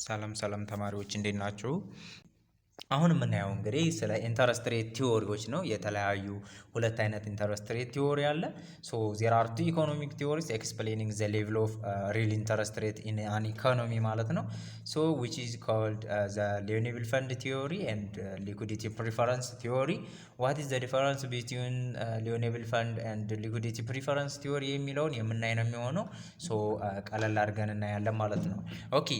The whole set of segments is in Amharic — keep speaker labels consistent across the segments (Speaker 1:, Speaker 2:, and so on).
Speaker 1: ሰላም ሰላም ተማሪዎች እንዴት ናችሁ? አሁን የምናየው እንግዲህ ስለ ኢንተረስት ሬት ቲዎሪዎች ነው። የተለያዩ ሁለት አይነት ኢንተረስት ሬት ቲዎሪ አለ። ሶ ዜር አር ቱ ኢኮኖሚክ ቲዎሪስ ኤክስፕሌኒንግ ዘ ሌቭል ኦፍ ሪል ኢንተረስት ሬት ኢን አን ኢኮኖሚ ማለት ነው። ሶ ዊች ኢዝ ኮልድ ዘ ሊዮኔብል ፈንድ ቲዎሪ ኤንድ ሊኩዲቲ ፕሪፈረንስ ቲዎሪ። ዋት ኢዝ ዘ ዲፈረንስ ቢትዊን ሊዮኔብል ፈንድ ኤንድ ሊኩዲቲ ፕሪፈረንስ ቲዎሪ የሚለውን የምናይ ነው የሚሆነው። ሶ ቀለል አድርገን እናያለን ማለት ነው። ኦኬ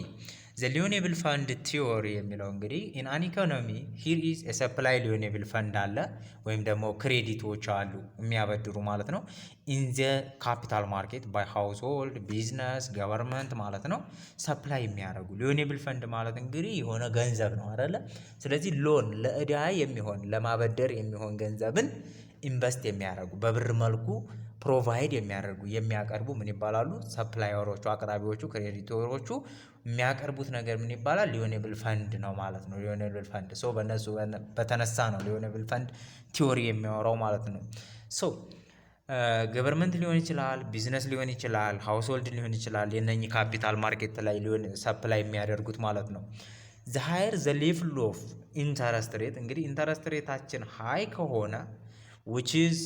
Speaker 1: ዘ ሊዮኔብል ፈንድ ቲዎሪ የሚለው እንግዲህ ኢን አን ኢኮኖሚ ሂር ኢዝ ኤ ሰፕላይ ሊዮኔብል ፈንድ አለ ወይም ደግሞ ክሬዲቶች አሉ የሚያበድሩ ማለት ነው። ኢን ዘ ካፒታል ማርኬት ባይ ሃውስሆልድ ቢዝነስ ገቨርንመንት ማለት ነው ሰፕላይ የሚያደርጉ ሊዮኔብል ፈንድ ማለት እንግዲህ የሆነ ገንዘብ ነው አይደለ? ስለዚህ ሎን ለዕዳ የሚሆን ለማበደር የሚሆን ገንዘብን ኢንቨስት የሚያደርጉ በብር መልኩ ፕሮቫይድ የሚያደርጉ የሚያቀርቡ ምን ይባላሉ? ሰፕላየሮቹ፣ አቅራቢዎቹ፣ ክሬዲተሮቹ የሚያቀርቡት ነገር ምን ይባላል? ሊዮኔብል ፈንድ ነው ማለት ነው። ሊዮኔብል ፈንድ ሶ በእነሱ በተነሳ ነው ሊዮኔብል ፈንድ ቲዎሪ የሚያወራው ማለት ነው። ሶ ገቨርንመንት ሊሆን ይችላል፣ ቢዝነስ ሊሆን ይችላል፣ ሃውስሆልድ ሊሆን ይችላል። የነኚህ ካፒታል ማርኬት ላይ ሊሆን ሰፕላይ የሚያደርጉት ማለት ነው። ዘ ሃየር ዘ ሌቭል ኦፍ ኢንተረስት ሬት እንግዲህ ኢንተረስት ሬታችን ሃይ ከሆነ which is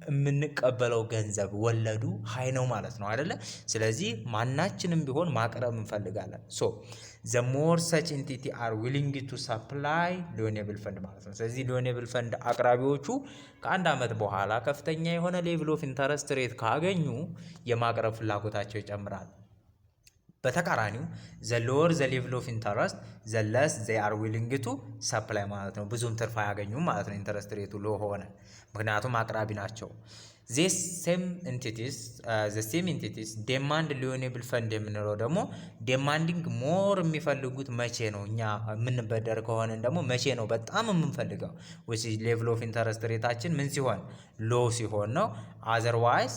Speaker 1: የምንቀበለው ገንዘብ ወለዱ ሃይ ነው ማለት ነው አይደለ? ስለዚህ ማናችንም ቢሆን ማቅረብ እንፈልጋለን። ሶ the more such entity are willing to supply ሊዮኔብል ፈንድ ማለት ነው። ስለዚህ ሊዮኔብል ፈንድ አቅራቢዎቹ ከአንድ ዓመት በኋላ ከፍተኛ የሆነ ሌቭል ኦፍ ኢንተረስት ሬት ካገኙ የማቅረብ ፍላጎታቸው ይጨምራል። በተቃራኒው ዘ ሎወር ዘ ሌቭል ኦፍ ኢንተረስት ዘ ለስ ዘ አር ዊሊንግ ቱ ሰፕላይ ማለት ነው። ብዙም ትርፍ አያገኙም ማለት ነው ኢንተረስት ሬቱ ሎ ሆነ፣ ምክንያቱም አቅራቢ ናቸው። ሴም ኢንቲቲስ ዴማንድ ሊዮኔብል ፈንድ የምንለው ደግሞ ዴማንዲንግ ሞር የሚፈልጉት መቼ ነው? እኛ የምንበደር ከሆነን ደግሞ መቼ ነው በጣም የምንፈልገው? ሌቭል ኦፍ ኢንተረስት ሬታችን ምን ሲሆን? ሎ ሲሆን ነው። አዘርዋይዝ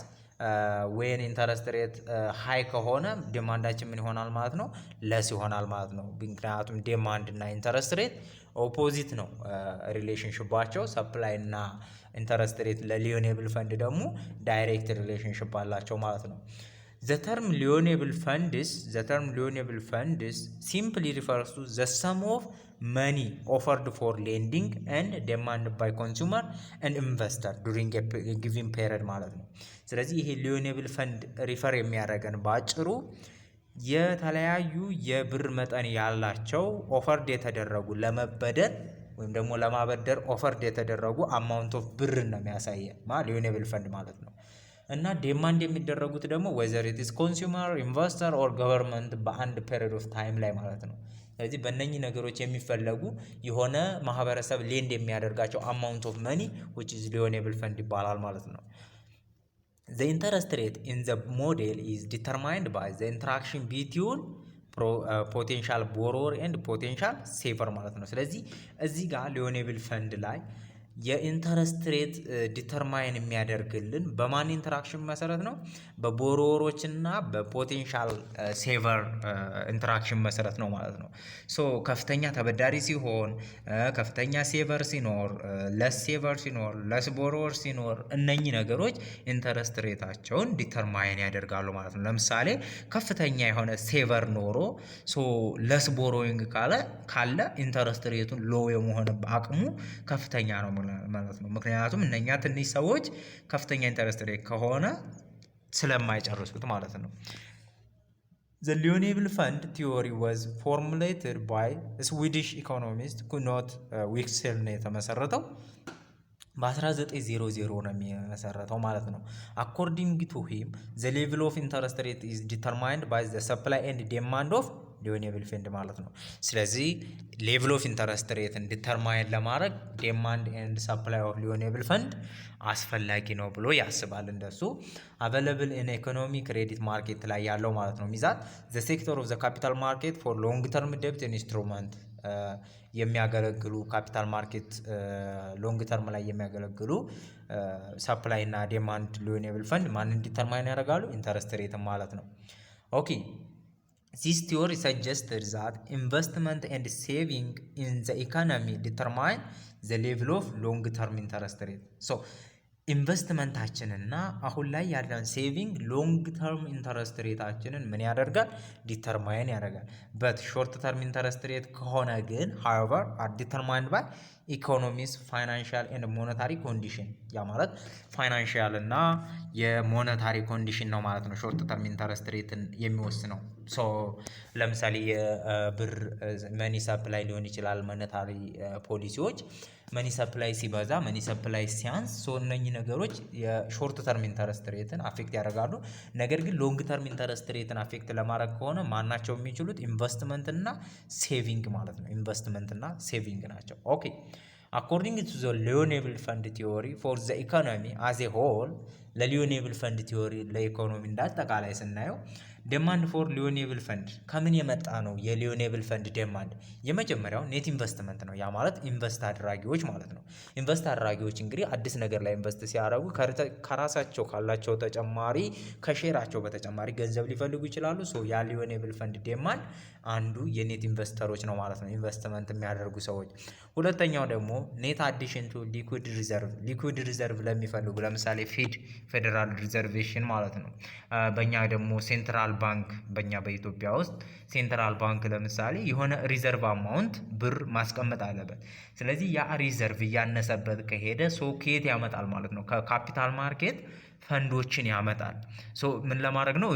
Speaker 1: ዌን ኢንተረስት ሬት ሃይ ከሆነ ዲማንዳችን ምን ይሆናል ማለት ነው? ለስ ይሆናል ማለት ነው። ምክንያቱም ዲማንድ እና ኢንተረስት ሬት ኦፖዚት ነው ሪሌሽንሽባቸው። ሰፕላይ እና ኢንተረስት ሬት ለሊዮኔብል ፈንድ ደግሞ ዳይሬክት ሪሌሽንሽፕ አላቸው ማለት ነው። The term Lioniable funds simply refers to the sum of money offered for lending and demanded by consumer and investor during a given period ማለት ነው። ስለዚህ ይሄ ሊዮኔብል ፈንድ ሪፈር የሚያደርገን ባጭሩ የተለያዩ የብር መጠን ያላቸው ኦፈርድ የተደረጉ ለመበደር ወይም ደግሞ ለማበደር ኦፈርድ የተደረጉ አማውንት ኦፍ ብር ነው የሚያሳየን ሊዮኔብል ፈንድ ማለት ነው። እና ዴማንድ የሚደረጉት ደግሞ ወዘር ኢት ኢዝ ኮንሱመር ኢንቨስተር ኦር ገቨርንመንት በአንድ ፔሪድ ኦፍ ታይም ላይ ማለት ነው። ስለዚህ በእነኚህ ነገሮች የሚፈለጉ የሆነ ማህበረሰብ ሌንድ የሚያደርጋቸው አማውንት ኦፍ መኒ ዊች ኢዝ ሊዮኔብል ፈንድ ይባላል ማለት ነው። The interest rate in the model is determined by the interaction between ፖቴንሻል ቦሮወር ኤንድ ፖቴንሻል ሴቨር ማለት ነው። ስለዚህ እዚህ ጋር ሊዮኔብል ፈንድ ላይ የኢንተረስት ሬት ዲተርማይን የሚያደርግልን በማን ኢንተራክሽን መሰረት ነው? በቦሮወሮች እና በፖቴንሻል ሴቨር ኢንተራክሽን መሰረት ነው ማለት ነው። ሶ ከፍተኛ ተበዳሪ ሲሆን፣ ከፍተኛ ሴቨር ሲኖር፣ ለስ ሴቨር ሲኖር፣ ለስ ቦሮወር ሲኖር እነኚህ ነገሮች ኢንተረስት ሬታቸውን ዲተርማይን ያደርጋሉ ማለት ነው። ለምሳሌ ከፍተኛ የሆነ ሴቨር ኖሮ ሶ ለስ ቦሮዊንግ ካለ ኢንተረስት ሬቱን ሎ የመሆን አቅሙ ከፍተኛ ነው ማለት ነው። ምክንያቱም እነኛ ትንሽ ሰዎች ከፍተኛ ኢንተረስት ሬት ከሆነ ስለማይጨርሱት ማለት ነው። The Lionible Fund theory was formulated by Swedish economist Knut Wicksell ነው የተመሰረተው። በ1900 ነው የሚመሰረተው ማለት ነው። According to him, the level of interest rate is determined by the supply and demand of ሊዮኔብል ፈንድ ማለት ነው። ስለዚህ ሌቭል ኦፍ ኢንተረስት ሬትን ዲተርማይን ለማድረግ ዴማንድ ኤንድ ሰፕላይ ኦፍ ሊዮኔብል ፈንድ አስፈላጊ ነው ብሎ ያስባል። እንደሱ አቬለብል ኢን ኢኮኖሚ ክሬዲት ማርኬት ላይ ያለው ማለት ነው ሚዛን ዘ ሴክተር ኦፍ ዘ ካፒታል ማርኬት ፎር ሎንግ ተርም ዴብት ኢንስትሩመንት የሚያገለግሉ ካፒታል ማርኬት ሎንግ ተርም ላይ የሚያገለግሉ ሰፕላይ እና ዴማንድ ሊዮኔብል ፈንድ ማንን ዲተርማይን ያደርጋሉ? ኢንተረስት ሬትን ማለት ነው። ኦኬ This theory suggested that investment and saving in the economy determine the level of long-term interest rate. So ኢንቨስትመንታችንና አሁን ላይ ያለን ሴቪንግ ሎንግ ተርም ኢንተረስት ሬታችንን ምን ያደርጋል? ዲተርማይን ያደርጋል። በት ሾርት ተርም ኢንተረስት ሬት ከሆነ ግን ሃዌቨር አር ዲተርማይንድ ባይ ኢኮኖሚስ ፋይናንሻል ኤንድ ሞኔታሪ ኮንዲሽን። ያ ማለት ፋይናንሻል እና የሞኔታሪ ኮንዲሽን ነው ማለት ነው ሾርት ተርም ኢንተረስት ሬትን የሚወስነው። ሶ ለምሳሌ የብር መኒ ሰፕላይ ሊሆን ይችላል። ሞኔታሪ ፖሊሲዎች መኒ ሰፕላይ ሲበዛ፣ መኒ ሰፕላይ ሲያንስ፣ ሶ እነኚህ ነገሮች የሾርት ተርም ኢንተረስት ሬትን አፌክት ያደርጋሉ። ነገር ግን ሎንግ ተርም ኢንተረስት ሬትን አፌክት ለማድረግ ከሆነ ማናቸው የሚችሉት? ኢንቨስትመንት እና ሴቪንግ ማለት ነው። ኢንቨስትመንት እና ሴቪንግ ናቸው። ኦኬ አኮርዲንግ ቱ ዘ ሊዮኔብል ፈንድ ቲዮሪ ፎር ዘ ኢኮኖሚ አዝ ኤ ሆል፣ ለሊዮኔብል ፈንድ ቲዮሪ ለኢኮኖሚ እንዳጠቃላይ ስናየው ዴማንድ ፎር ሊዮኔብል ፈንድ ከምን የመጣ ነው? የሊዮኔብል ፈንድ ዴማንድ የመጀመሪያው ኔት ኢንቨስትመንት ነው። ያ ማለት ኢንቨስት አድራጊዎች ማለት ነው። ኢንቨስት አድራጊዎች እንግዲህ አዲስ ነገር ላይ ኢንቨስት ሲያደርጉ ከራሳቸው ካላቸው ተጨማሪ ከሼራቸው በተጨማሪ ገንዘብ ሊፈልጉ ይችላሉ። ሶ ያ ሊዮኔብል ፈንድ ዴማንድ አንዱ የኔት ኢንቨስተሮች ነው ማለት ነው፣ ኢንቨስትመንት የሚያደርጉ ሰዎች። ሁለተኛው ደግሞ ኔት አዲሽን ቱ ሊኩዊድ ሪዘርቭ፣ ሊኩዊድ ሪዘርቭ ለሚፈልጉ ለምሳሌ ፌዴራል ሪዘርቬሽን ማለት ነው። በእኛ ደግሞ ሴንትራል ባንክ፣ በእኛ በኢትዮጵያ ውስጥ ሴንትራል ባንክ ለምሳሌ የሆነ ሪዘርቭ አማውንት ብር ማስቀመጥ አለበት። ስለዚህ ያ ሪዘርቭ እያነሰበት ከሄደ ሶ ከየት ያመጣል ማለት ነው? ከካፒታል ማርኬት ፈንዶችን ያመጣል። ሶ ምን ለማድረግ ነው?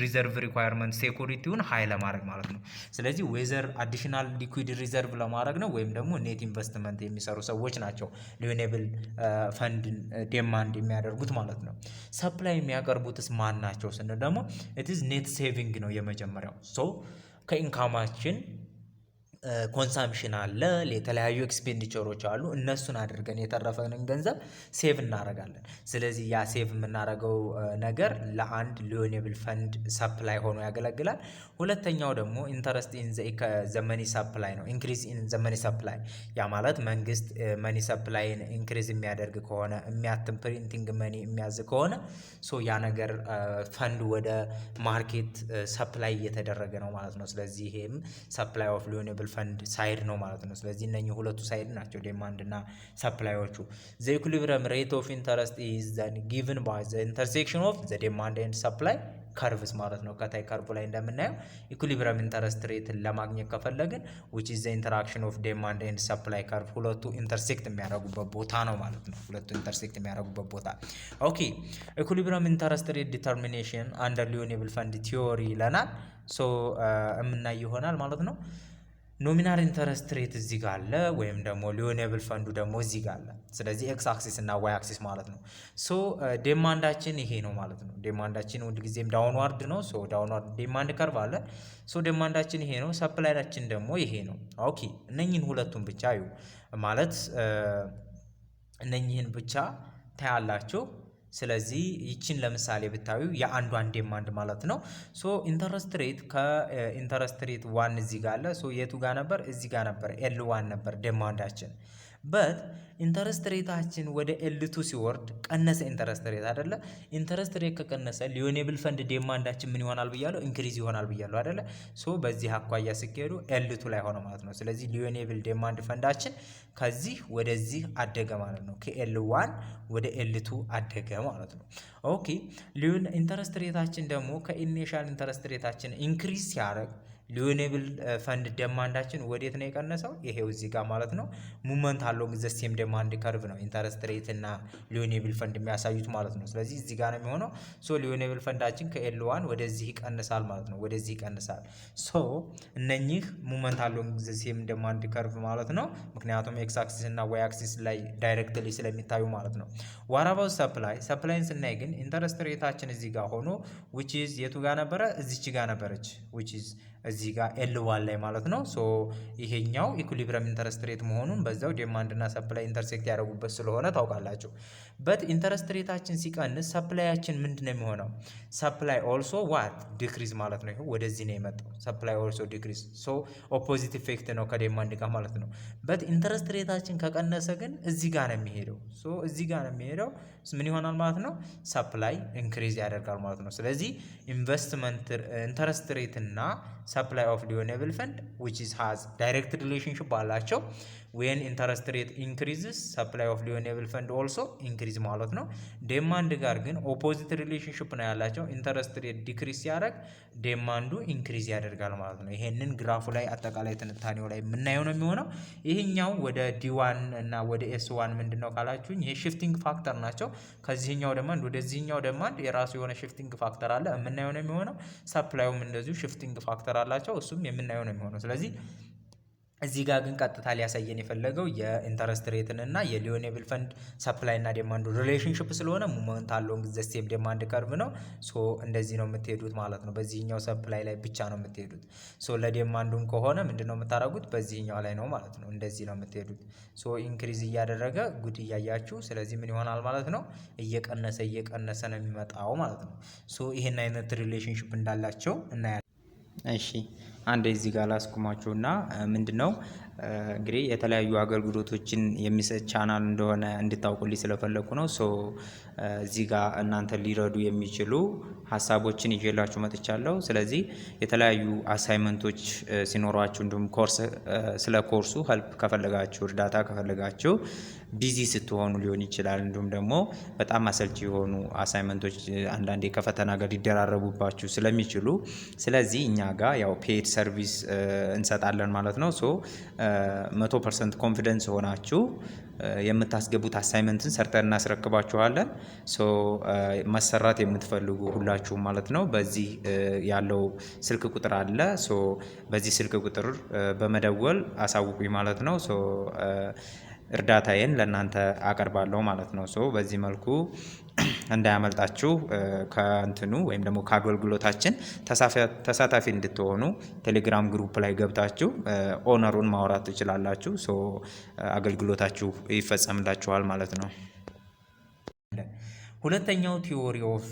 Speaker 1: ሪዘርቭ ሪኳየርመንት ሴኩሪቲውን ሀይ ለማድረግ ማለት ነው። ስለዚህ ዌዘር አዲሽናል ሊኩዊድ ሪዘርቭ ለማድረግ ነው ወይም ደግሞ ኔት ኢንቨስትመንት የሚሰሩ ሰዎች ናቸው ሊዮኔብል ፈንድን ዴማንድ የሚያደርጉት ማለት ነው። ሰፕላይ የሚያቀርቡትስ ማን ናቸው ስንል ደግሞ ኢትዝ ኔት ሴቪንግ ነው የመጀመሪያው። ሶ ከኢንካማችን ኮንሳምፕሽን አለ፣ የተለያዩ ኤክስፔንዲቸሮች አሉ። እነሱን አድርገን የተረፈንን ገንዘብ ሴቭ እናደርጋለን። ስለዚህ ያ ሴቭ የምናደርገው ነገር ለአንድ ሊዮኔብል ፈንድ ሰፕላይ ሆኖ ያገለግላል። ሁለተኛው ደግሞ ኢንተረስት ኢን ዘ መኒ ሰፕላይ ነው፣ ኢንክሪዝ ኢን ዘ መኒ ሰፕላይ። ያ ማለት መንግስት መኒ ሰፕላይን ኢንክሪዝ የሚያደርግ ከሆነ የሚያትም ፕሪንቲንግ መኒ የሚያዝ ከሆነ ሶ ያ ነገር ፈንድ ወደ ማርኬት ሰፕላይ እየተደረገ ነው ማለት ነው። ስለዚህ ይሄም ሰፕላይ ኦፍ ሊዮኔብል ፈንድ ሳይድ ነው ማለት ነው። ስለዚህ እነኚህ ሁለቱ ሳይድ ናቸው ዴማንድ እና ሰፕላዮቹ። ዘ ኢኩሊብሪየም ሬት ኦፍ ኢንተረስት ኢዝ ዘን ጊቭን ባይ ዘ ኢንተርሴክሽን ኦፍ ዘ ዴማንድ ኤንድ ሰፕላይ ከርቭስ ማለት ነው። ከታይ ከርቭ ላይ እንደምናየው ኢኩሊብሪየም ኢንተረስት ሬትን ለማግኘት ከፈለግን which is the interaction of demand and supply curve ሁለቱ ኢንተርሴክት የሚያደርጉበት ቦታ ነው ማለት ነው። ሁለቱ ኢንተርሴክት የሚያደርጉበት ቦታ። ኦኬ ኢኩሊብሪየም ኢንተረስት ሬት ዲተርሚኔሽን አንደር ሊዮኔብል ፈንድ ቲዮሪ ይለናል። ሶ የምናይ ይሆናል ማለት ነው። ኖሚናል ኢንተረስት ሬት እዚህ ጋር አለ፣ ወይም ደግሞ ሊዮኔብል ፈንዱ ደግሞ እዚህ ጋር አለ። ስለዚህ ኤክስ አክሲስ እና ዋይ አክሲስ ማለት ነው። ሶ ዴማንዳችን ይሄ ነው ማለት ነው። ዴማንዳችን ሁልጊዜም ዳውንዋርድ ነው። ሶ ዳውንዋርድ ዴማንድ ከርቭ አለ። ሶ ዴማንዳችን ይሄ ነው፣ ሰፕላያችን ደግሞ ይሄ ነው። ኦኬ እነኚህን ሁለቱን ብቻ እዩ ማለት እነኚህን ብቻ ታያላችሁ። ስለዚህ ይችን ለምሳሌ ብታዩ የአንዷን ዴማንድ ማለት ነው። ሶ ኢንተረስት ሬት ከኢንተረስት ሬት ዋን እዚህ ጋር አለ። ሶ የቱ ጋር ነበር? እዚህ ጋር ነበር። ኤል ዋን ነበር ዴማንዳችን። በት ኢንተረስት ሬታችን ወደ ኤልቱ ሲወርድ ቀነሰ ኢንተረስት ሬት አይደለ? ኢንተረስት ሬት ከቀነሰ ሊዮኔብል ፈንድ ዴማንዳችን ምን ይሆናል ብያለሁ? ኢንክሪዝ ይሆናል ብያለሁ አይደለ? ሶ በዚህ አኳያ ሲካሄዱ ኤልቱ ላይ ሆነ ማለት ነው። ስለዚህ ሊዮኔብል ዴማንድ ፈንዳችን ከዚህ ወደዚህ አደገ ማለት ነው። ከኤል ዋን ወደ ኤልቱ አደገ ማለት ነው። ኦኬ ኢንተረስት ሬታችን ደግሞ ከኢኒሻል ኢንተረስት ሬታችን ኢንክሪዝ ሲያደርግ ሊዮኔብል ፈንድ ዴማንዳችን ወዴት ነው የቀነሰው? ይሄው እዚህ ጋር ማለት ነው። ሙቭመንት አለው ዘ ሴም ዴማንድ ከርቭ ነው ኢንተረስት ሬት እና ሊዮኔብል ፈንድ የሚያሳዩት ማለት ነው። ስለዚህ እዚህ ጋር ነው የሚሆነው። ሶ ሊዮኔብል ፈንዳችን ከኤል ዋን ወደዚህ ይቀንሳል ማለት ነው። ወደዚህ ይቀንሳል። ሶ እነኚህ ሙቭመንት አለው ዘ ሴም ዴማንድ ከርቭ ማለት ነው። ምክንያቱም ኤክስ አክሲስ እና ዋይ አክሲስ ላይ ዳይሬክትሊ ስለሚታዩ ማለት ነው። ዋራባው ሰፕላይን ስናይ ግን ኢንተረስት ሬታችን እዚህ ጋር ሆኖ which is የቱ ጋር ነበረ? እዚች ጋር ነበረች which is እዚህ ጋር ኤል ዋን ላይ ማለት ነው። ሶ ይሄኛው ኢኩሊብሪየም ኢንተረስት ሬት መሆኑን በዛው ዴማንድ እና ሰፕላይ ኢንተርሴክት ያደረጉበት ስለሆነ ታውቃላችሁ። በት ኢንተረስት ሬታችን ሲቀንስ ሰፕላያችን ምንድን ነው የሚሆነው? ሰፕላይ ኦልሶ ዋት ዲክሪዝ ማለት ነው። ይሄው ወደዚህ ነው የመጣው። ሰፕላይ ኦልሶ ዲክሪዝ። ሶ ኦፖዚት ኢፌክት ነው ከዴማንድ ጋር ማለት ነው። በት ኢንተረስት ሬታችን ከቀነሰ ግን እዚህ ጋር ነው የሚሄደው። ሶ እዚህ ጋር ነው የሚሄደው ምን ይሆናል ማለት ነው? ሰፕላይ ኢንክሪዝ ያደርጋል ማለት ነው። ስለዚህ ኢንቨስትመንት ኢንተረስት ሬት እና ሰፕላይ ኦፍ ሊዮኔብል ፈንድ which is has direct relationship አላቸው። ዌን ኢንተረስት ሬት ኢንክሪዝስ ሰፕላይ ኦፍ ሪኒዌብል ፈንድ ኦልሶ ኢንክሪዝ ማለት ነው። ዴማንድ ጋር ግን ኦፖዚት ሪሌሽንሽፕ ነው ያላቸው። ኢንተረስት ሬት ዲክሪዝ ሲያደርግ ዴማንዱ ኢንክሪዝ ያደርጋል ማለት ነው። ይሄንን ግራፉ ላይ አጠቃላይ ትንታኔው ላይ የምናየው ነው የሚሆነው። ይሄኛው ወደ ዲ1 እና ወደ ኤስ1 ምንድነው ካላችሁኝ ይሄ ሽፍቲንግ ፋክተር ናቸው። ከዚህኛው ዴማንድ ወደዚህኛው ዴማንድ የራሱ የሆነ ሽፍቲንግ ፋክተር አለ የምናየው ነው የሚሆነው። ሰፕላዩም እንደዚሁ ሽፍቲንግ ፋክተር አላቸው እሱም የምናየው ነው የሚሆነው። ስለዚህ እዚህ ጋር ግን ቀጥታ ሊያሳየን የፈለገው የኢንተረስት ሬትን እና የሪኒዌብል ፈንድ ሰፕላይ እና ዴማንዱ ሪሌሽንሽፕ ስለሆነ ሞመንት አለው ዘ ሴም ዴማንድ ከርቭ ነው። ሶ እንደዚህ ነው የምትሄዱት ማለት ነው። በዚህኛው ሰፕላይ ላይ ብቻ ነው የምትሄዱት። ሶ ለዴማንዱም ከሆነ ምንድነው የምታደርጉት በዚህኛው ላይ ነው ማለት ነው። እንደዚህ ነው የምትሄዱት። ሶ ኢንክሪዝ እያደረገ ጉድ እያያችሁ ስለዚህ ምን ይሆናል ማለት ነው እየቀነሰ ነው የሚመጣው ማለት ነው። ሶ ይሄን አይነት ሪሌሽንሽፕ እንዳላቸው እናያለን። እሺ አንድ እዚህ ጋር ላስቁማችሁና ምንድነው እንግዲህ የተለያዩ አገልግሎቶችን የሚሰጥ ቻናል እንደሆነ እንድታውቁልኝ ስለፈለኩ ነው። ሶ እዚህ ጋር እናንተ ሊረዱ የሚችሉ ሀሳቦችን ይዤላችሁ መጥቻለሁ። ስለዚህ የተለያዩ አሳይመንቶች ሲኖሯችሁ እንዲሁም ኮርስ ስለ ኮርሱ ሄልፕ ከፈለጋችሁ እርዳታ ከፈለጋችሁ ቢዚ ስትሆኑ ሊሆን ይችላል። እንዲሁም ደግሞ በጣም አሰልቺ የሆኑ አሳይመንቶች አንዳንዴ ከፈተና ጋር ሊደራረቡባችሁ ስለሚችሉ ስለዚህ እኛ ጋር ያው ፔድ ሰርቪስ እንሰጣለን ማለት ነው። ሶ 100% ኮንፊደንስ ሆናችሁ የምታስገቡት አሳይመንትን ሰርተን እናስረክባችኋለን። ሶ መሰራት የምትፈልጉ ሁላችሁም ማለት ነው በዚህ ያለው ስልክ ቁጥር አለ። ሶ በዚህ ስልክ ቁጥር በመደወል አሳውቁኝ ማለት ነው። ሶ እርዳታዬን ለእናንተ አቀርባለሁ ማለት ነው። ሶ በዚህ መልኩ እንዳያመልጣችሁ ከእንትኑ ወይም ደግሞ ከአገልግሎታችን ተሳታፊ እንድትሆኑ ቴሌግራም ግሩፕ ላይ ገብታችሁ ኦነሩን ማውራት ትችላላችሁ። ሶ አገልግሎታችሁ ይፈጸምላችኋል ማለት ነው። ሁለተኛው ቲዎሪ ኦፍ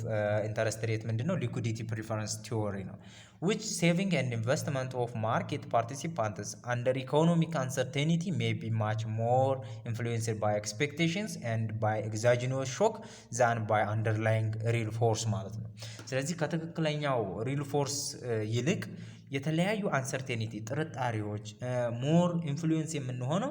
Speaker 1: ኢንተረስት ሬት ምንድነው? ሊኩዲቲ ፕሪፈረንስ ቲዎሪ ነው። which saving and investment of market participants under economic uncertainty may be much more influenced by expectations and by exogenous shock than by underlying real force ማለት ነው። ስለዚህ ከትክክለኛው ሪል ፎርስ ይልቅ የተለያዩ አንሰርቴኒቲ ጥርጣሬዎች ሞር ኢንፍሉዌንስ የምንሆነው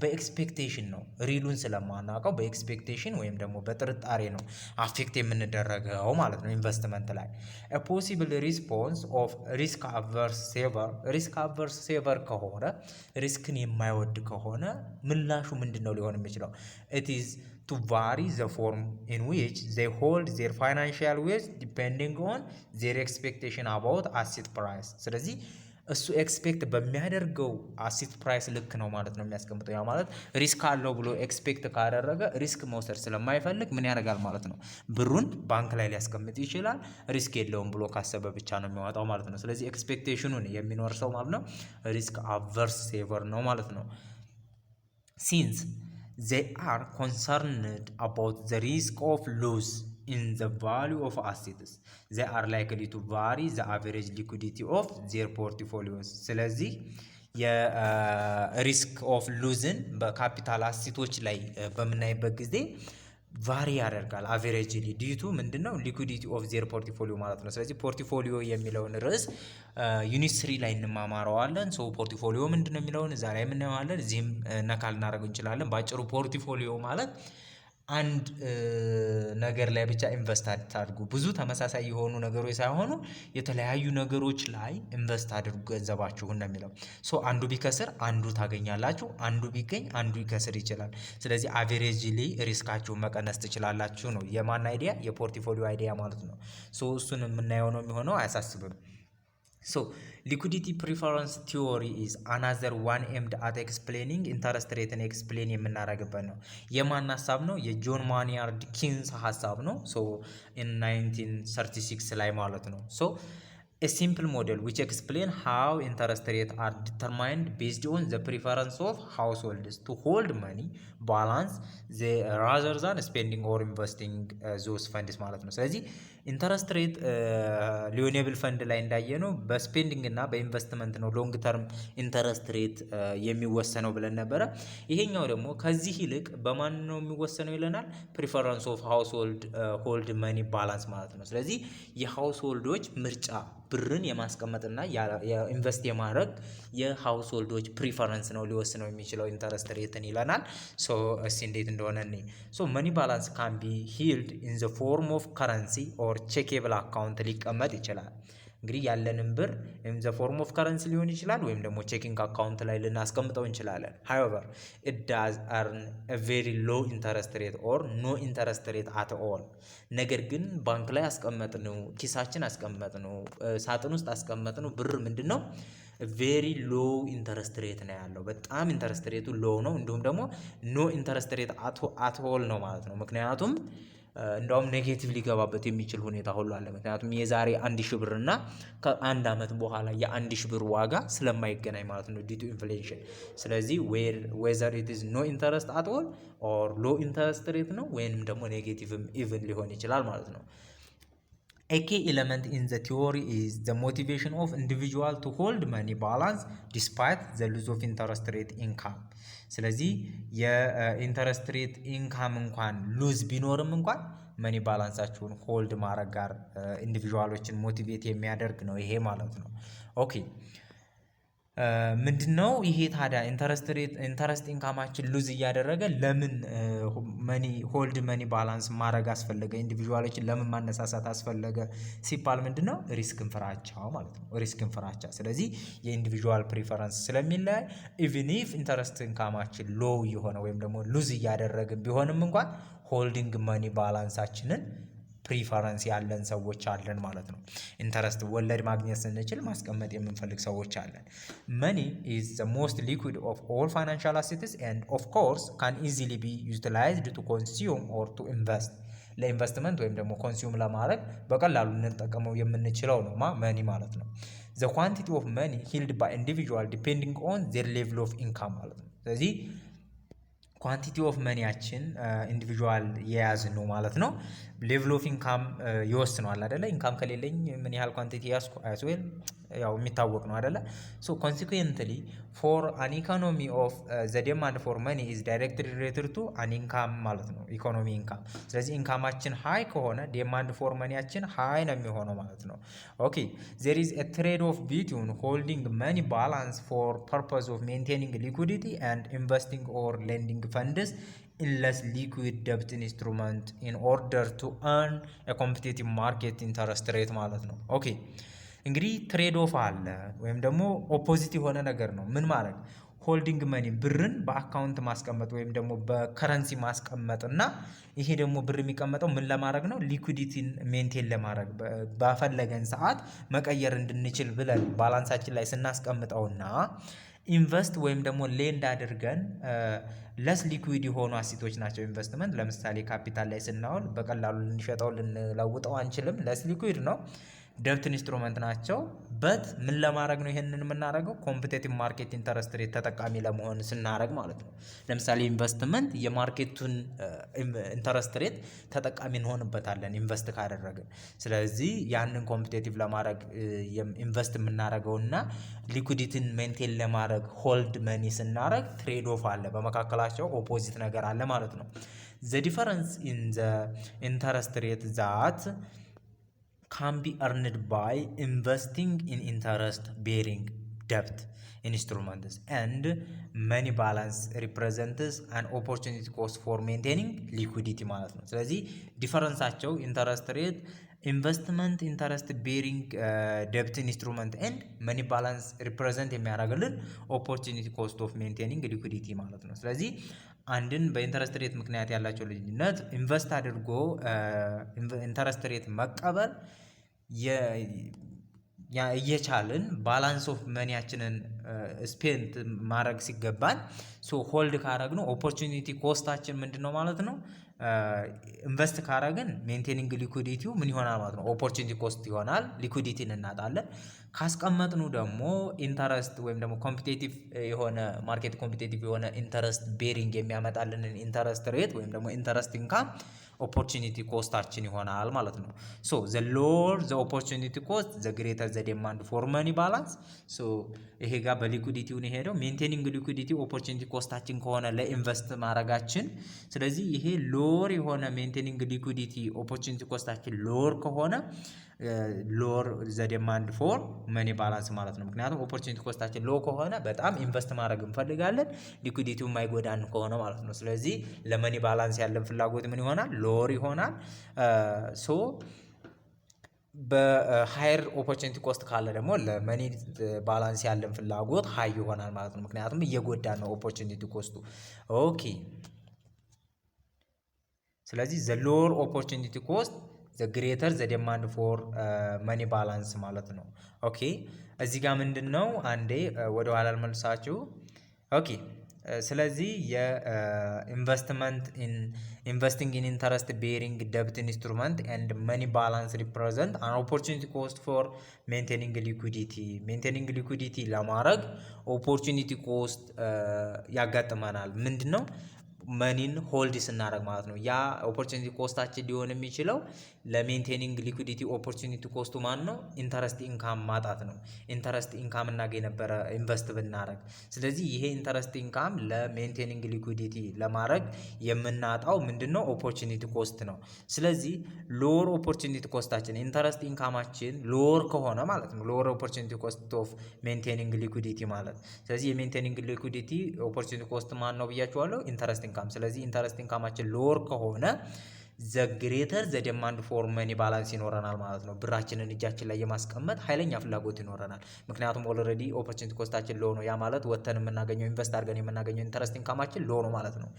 Speaker 1: በኤክስፔክቴሽን ነው። ሪሉን ስለማናውቀው በኤክስፔክቴሽን ወይም ደግሞ በጥርጣሬ ነው አፌክት የምንደረገው ማለት ነው። ኢንቨስትመንት ላይ ፖሲብል ሪስፖንስ ኦፍ ሪስክ አቨርስ ሴቨር ከሆነ ሪስክን የማይወድ ከሆነ ምላሹ ምንድን ነው ሊሆን የሚችለው? ኢት ኢዝ to vary the form in which they hold their financial wealth depending on their expectation about asset price። ስለዚህ እሱ ኤክስፔክት በሚያደርገው አሴት ፕራይስ ልክ ነው ማለት ነው የሚያስቀምጠው። ያ ማለት ሪስክ አለው ብሎ ኤክስፔክት ካደረገ ሪስክ መውሰድ ስለማይፈልግ ምን ያደርጋል ማለት ነው? ብሩን ባንክ ላይ ሊያስቀምጥ ይችላል። ሪስክ የለውም ብሎ ካሰበ ብቻ ነው የሚያወጣው ማለት ነው። ስለዚህ ኤክስፔክቴሽኑን የሚኖር ሰው ማለት ነው ሪስክ አቨርስ ሴቨር ነው ማለት ነው። ሲንስ they are concerned about the risk of loss in the value of assets, they are likely to vary the average liquidity of their portfolios። ስለዚህ የሪስክ ኦፍ ሉዝን በካፒታል አሴቶች ላይ በምናይበት ጊዜ ቫሪ ያደርጋል አቨሬጅሊ ዲቱ ምንድነው ሊኩዲቲ ኦፍ ዜር ፖርትፎሊዮ ማለት ነው። ስለዚህ ፖርትፎሊዮ የሚለውን ርዕስ ዩኒት 3 ላይ እንማማረዋለን። ሶ ፖርትፎሊዮ ምንድነው የሚለውን እዛ ላይ የምናየዋለን። እዚህም ነካ ልናደርገው እንችላለን። ባጭሩ ፖርትፎሊዮ ማለት አንድ ነገር ላይ ብቻ ኢንቨስት አድርጉ። ብዙ ተመሳሳይ የሆኑ ነገሮች ሳይሆኑ የተለያዩ ነገሮች ላይ ኢንቨስት አድርጉ ገንዘባችሁን ነው የሚለው። ሶ አንዱ ቢከስር አንዱ ታገኛላችሁ፣ አንዱ ቢገኝ አንዱ ይከስር ይችላል። ስለዚህ አቨሬጅሊ ሪስካችሁን መቀነስ ትችላላችሁ ነው የማን አይዲያ? የፖርትፎሊዮ አይዲያ ማለት ነው። ሶ እሱን የምናየው ነው የሚሆነው። አያሳስብም። So liquidity preference theory is another one aimed at explaining interest rate and explain የምናደርግበት ነው። የማን ሀሳብ ነው? የጆን ማኒያርድ ኪንስ ሀሳብ ነው። so in 1936 ላይ ማለት ነው። so a simple model which explain how interest rate are determined based on the preference of households to hold money balance rather than spending or investing those funds ማለት ነው። ስለዚህ ኢንተረስት ሬት ሪኒዌብል ፈንድ ላይ እንዳየነው በስፔንዲንግ እና በኢንቨስትመንት ነው ሎንግ ተርም ኢንተረስት ሬት የሚወሰነው ብለን ነበረ። ይሄኛው ደግሞ ከዚህ ይልቅ በማን ነው የሚወሰነው ይለናል? ፕሪፈረንስ ኦፍ ሃውስሆልድ ሆልድ መኒ ባላንስ ማለት ነው። ስለዚህ የሃውስሆልዶች ምርጫ ብርን የማስቀመጥና የኢንቨስት የማድረግ የሃውስሆልዶች ፕሪፈረንስ ነው ሊወስነው የሚችለው ኢንተረስት ሬትን ይለናል። ሶ እስቲ እንዴት እንደሆነ እኔ ሶ መኒ ባላንስ ካን ቢ ሂልድ ኢን ዘ ፎርም ኦፍ ከረንሲ ኦር ቼኬብል አካውንት ሊቀመጥ ይችላል። እንግዲህ ያለንን ብር ኢን ዘ ፎርም ኦፍ ከረንሲ ሊሆን ይችላል ወይም ደግሞ ቼኪንግ አካውንት ላይ ልናስቀምጠው እንችላለን። however it does earn a very low interest rate or no interest rate at all። ነገር ግን ባንክ ላይ አስቀመጥነው፣ ኪሳችን አስቀመጥነው፣ ሳጥን ውስጥ አስቀመጥነው ብር ምንድነው ቬሪ ሎው ኢንተረስት ሬት ነው ያለው። በጣም ኢንተረስት ሬቱ ሎው ነው። እንዲሁም ደግሞ ኖ ኢንተረስት ሬት አት ኦል ነው ማለት ነው። ምክንያቱም እንደውም ኔጌቲቭ ሊገባበት የሚችል ሁኔታ ሁሉ አለ። ምክንያቱም የዛሬ 1000 ብር እና ከአንድ ዓመት በኋላ የ1000 ብር ዋጋ ስለማይገናኝ ማለት ነው ዲቱ ኢንፍሌሽን። ስለዚህ ዌዘር ኢት ኢዝ ኖ ኢንተረስት አት ኦል ኦር ሎ ኢንተረስት ሬት ነው ወይንም ደግሞ ኔጌቲቭም ኢቭን ሊሆን ይችላል ማለት ነው። A key element in the theory is the motivation of individual to hold money balance despite the loss of interest rate income። ስለዚህ የኢንተረስት ሬት ኢንካም እንኳን ሉዝ ቢኖርም እንኳን መኒ ባላንሳችሁን ሆልድ ማድረግ ጋር ኢንዲቪጁዋሎችን ሞቲቬት የሚያደርግ ነው ይሄ ማለት ነው። ኦኬ ምንድነው ይሄ ታዲያ ኢንተረስት ኢንካማችን ሉዝ እያደረገ ለምን ሆልድ መኒ ባላንስ ማድረግ አስፈለገ? ኢንዲቪጁዋሎችን ለምን ማነሳሳት አስፈለገ ሲባል ምንድነው ሪስክን ፍራቻው ማለት ነው። ሪስክን ፍራቻ። ስለዚህ የኢንዲቪጁዋል ፕሪፈረንስ ስለሚለያይ ኢቭን ኢፍ ኢንተረስት ኢንካማችን ሎው የሆነ ወይም ደግሞ ሉዝ እያደረግን ቢሆንም እንኳን ሆልዲንግ መኒ ባላንሳችንን ፕሪፈረንስ ያለን ሰዎች አለን ማለት ነው። ኢንተረስት ወለድ ማግኘት ስንችል ማስቀመጥ የምንፈልግ ሰዎች አለን። መኒ ኢዝ ዘ ሞስት ሊኩዊድ ኦፍ ኦል ፋይናንሻል አሴትስ ኤንድ ኦፍ ኮርስ ካን ኢዚሊ ቢ ዩቲላይዝድ ቱ ኮንሱም ኦር ቱ ኢንቨስት። ለኢንቨስትመንት ወይም ደግሞ ኮንሱም ለማድረግ በቀላሉ ልንጠቀመው የምንችለው ነው መኒ ማለት ነው። ዘ ኳንቲቲ ኦፍ መኒ ሂልድ ባይ ኢንዲቪጁዋል ዲፔንዲንግ ኦን ዜር ሌቭል ኦፍ ኢንካም ማለት ነው። ስለዚህ ኳንቲቲ ኦፍ መኒያችን ኢንዲቪጁዋል የያዝን ነው ማለት ነው። ሌቭል ኦፍ ኢንካም ይወስነዋል አይደለ? ኢንካም ከሌለኝ ምን ያህል ኳንቲቲ ያዝኩ አይስዌል ያው የሚታወቅ ነው አይደለ? ሶ ኮንሲኩዌንትሊ ፎር አን ኢኮኖሚ ኦፍ ዘ ዲማንድ ፎር መኒ ኢዝ ዳይሬክትሊ ሪሌትድ ቱ አን ኢንካም ማለት ነው። ኢኮኖሚ ኢንካም። ስለዚህ ኢንካማችን ሃይ ከሆነ ዲማንድ ፎር መኒያችን ሃይ ነው የሚሆነው ማለት ነው። ኦኬ ዜር ኢዝ ኤ ትሬድ ኦፍ ቢትዊን ሆልዲንግ መኒ ባላንስ ፎር ፐርፐዝ ኦፍ ሜንቴኒንግ ሊኩዲቲ ኤንድ ኢንቨስቲንግ ኦር ሌንዲንግ ፈንድስ in less liquid debt instrument in order to earn a competitive market interest rate ማለት ነው። ኦኬ እንግዲህ ትሬድ ኦፍ አለ ወይም ደግሞ ኦፖዚት የሆነ ነገር ነው። ምን ማድረግ ሆልዲንግ መኒ ብርን በአካውንት ማስቀመጥ ወይም ደግሞ በከረንሲ ማስቀመጥ እና ይሄ ደግሞ ብር የሚቀመጠው ምን ለማድረግ ነው? ሊኩዲቲን ሜንቴን ለማድረግ ባፈለገን ሰዓት መቀየር እንድንችል ብለን ባላንሳችን ላይ ስናስቀምጠውና ኢንቨስት ወይም ደግሞ ሌንድ አድርገን ለስ ሊኩዊድ የሆኑ አሴቶች ናቸው። ኢንቨስትመንት ለምሳሌ ካፒታል ላይ ስናውል በቀላሉ ልንሸጠው ልንለውጠው አንችልም። ለስ ሊኩዊድ ነው። ደብት ኢንስትሩመንት ናቸው። በት ምን ለማድረግ ነው ይሄንን የምናደርገው? ኮምፒቲቲቭ ማርኬት ኢንተረስት ሬት ተጠቃሚ ለመሆን ስናደርግ ማለት ነው። ለምሳሌ ኢንቨስትመንት የማርኬቱን ኢንተረስት ሬት ተጠቃሚ እንሆንበታለን ኢንቨስት ካደረግን። ስለዚህ ያንን ኮምፒቲቲቭ ለማድረግ ኢንቨስት የምናደርገውና ሊኩዲቲን ሜንቴን ለማድረግ ሆልድ መኒ ስናደርግ ትሬድ ኦፍ አለ፣ በመካከላቸው ኦፖዚት ነገር አለ ማለት ነው። ዘ ዲፈረንስ ኢን ዘ ኢንተረስት ሬት ዛት can be earned by investing in interest bearing debt instruments and money balance represents an opportunity cost for maintaining liquidity ማለት ነው። ስለዚህ ዲፈረንሳቸው ኢንተረስት ሬት ኢንቨስትመንት ኢንተረስት ቤሪንግ ደብት ኢንስትሩመንት ኤንድ መኒ ባላንስ ሪፕሬዘንት የሚያደርግልን ኦፖርቹኒቲ ኮስት ኦፍ ሜንቴኒንግ ሊኩዲቲ ማለት ነው። ስለዚህ አንድን በኢንተረስት ሬት ምክንያት ያላቸው ልዩነት ኢንቨስት አድርጎ ኢንተረስት ሬት መቀበል እየቻልን ባላንስ ኦፍ መኒያችንን ስፔንት ማድረግ ሲገባን ሆልድ ካረግነው ኦፖርቹኒቲ ኮስታችን ምንድን ነው ማለት ነው። ኢንቨስት ካረግን ሜንቴኒንግ ሊኩዲቲው ምን ይሆናል ማለት ነው? ኦፖርቹኒቲ ኮስት ይሆናል። ሊኩዲቲን እናጣለን። ካስቀመጥኑ ደግሞ ኢንተረስት ወይም ደግሞ ኮምፒቲቲቭ የሆነ ማርኬት ኮምፒቲቲቭ የሆነ ኢንተረስት ቤሪንግ የሚያመጣልንን ኢንተረስት ሬት ወይም ደግሞ ኢንተረስት ኢንካም ኦፖርቹኒቲ ኮስታችን ይሆናል ማለት ነው። ሶ ዘ ሎወር ዘ ኦፖርቹኒቲ ኮስት ዘ ግሬተር ዘ ዲማንድ ፎር መኒ ባላንስ። ሶ ይሄ ጋር በሊኩዲቲው ነው ሄደው ሜንቴኒንግ ሊኩዲቲ ኦፖርቹኒቲ ኮስታችን ከሆነ ለኢንቨስት ማድረጋችን፣ ስለዚህ ይሄ ሎወር የሆነ ሜንቴኒንግ ሊኩዲቲ ኦፖርቹኒቲ ኮስታችን ሎወር ከሆነ ሎወር ዘ ዲማንድ ፎር መኒ ባላንስ ማለት ነው። ምክንያቱም ኦፖርቹኒቲ ኮስታችን ሎ ከሆነ በጣም ኢንቨስት ማድረግ እንፈልጋለን ሊኩዲቲው የማይጎዳን ከሆነ ማለት ነው። ስለዚህ ለመኒ ባላንስ ያለን ፍላጎት ምን ይሆናል? ሎወር ይሆናል። ሶ በሃየር ኦፖርቹኒቲ ኮስት ካለ ደግሞ ለመኒ ባላንስ ያለን ፍላጎት ሃይ ይሆናል ማለት ነው። ምክንያቱም እየጎዳን ነው ኦፖርቹኒቲ ኮስቱ። ኦኬ ስለዚህ ዘ ሎወር ኦፖርቹኒቲ ኮስት ዘ ግሬተር ዘ ዲማንድ ፎር መኒ ባላንስ ማለት ነው። ኦኬ እዚህ ጋር ምንድን ነው አንዴ ወደ ኋላ ልመልሳችሁ። ኦኬ ስለዚህ የኢንቨስትመንት ኢንቨስቲንግ ኢን ኢንተረስት ቤሪንግ ደብት ኢንስትሩመንት ኤንድ መኒ ባላንስ ሪፕሬዘንት አን ኦፖርቹኒቲ ኮስት ፎር ሜንቴኒንግ ሊኩዲቲ። ሜንቴኒንግ ሊኩዲቲ ለማድረግ ኦፖርቹኒቲ ኮስት ያጋጥመናል። ምንድን ነው? መኒን ሆልድ ስናደርግ ማለት ነው። ያ ኦፖርቹኒቲ ኮስታችን ሊሆን የሚችለው ለሜንቴኒንግ ሊኩዲቲ ኦፖርቹኒቲ ኮስቱ ማን ነው? ኢንተረስት ኢንካም ማጣት ነው። ኢንተረስት ኢንካም እናገኝ ነበረ ኢንቨስት ብናደርግ። ስለዚህ ይሄ ኢንተረስት ኢንካም ለሜንቴኒንግ ሊኩዲቲ ለማድረግ የምናጣው ምንድነው? ኦፖርቹኒቲ ኮስት ነው። ስለዚህ ሎወር ኦፖርቹኒቲ ኮስታችን ኢንተረስት ኢንካማችን ሎወር ከሆነ ማለት ነው፣ ሎወር ኦፖርቹኒቲ ኮስት ኦፍ ሜንቴኒንግ ሊኩዲቲ ማለት። ስለዚህ የሜንቴኒንግ ሊኩዲቲ ኦፖርቹኒቲ ኮስት ማን ነው ብያችኋለሁ? ኢንተረስት ኢንካም። ስለዚህ ኢንተረስት ኢንካማችን ሎወር ከሆነ ዘ ግሬተር ዘ ዲማንድ ፎር መኒ ባላንስ ይኖረናል ማለት ነው። ብራችንን እጃችን ላይ የማስቀመጥ ኃይለኛ ፍላጎት ይኖረናል። ምክንያቱም ኦልሬዲ ኦፖርቹኒቲ ኮስታችን ሎ ነው። ያ ማለት ወተን የምናገኘው ኢንቨስት አድርገን የምናገኘው ኢንተረስት ኢንካማችን ሎ ነው ማለት ነው።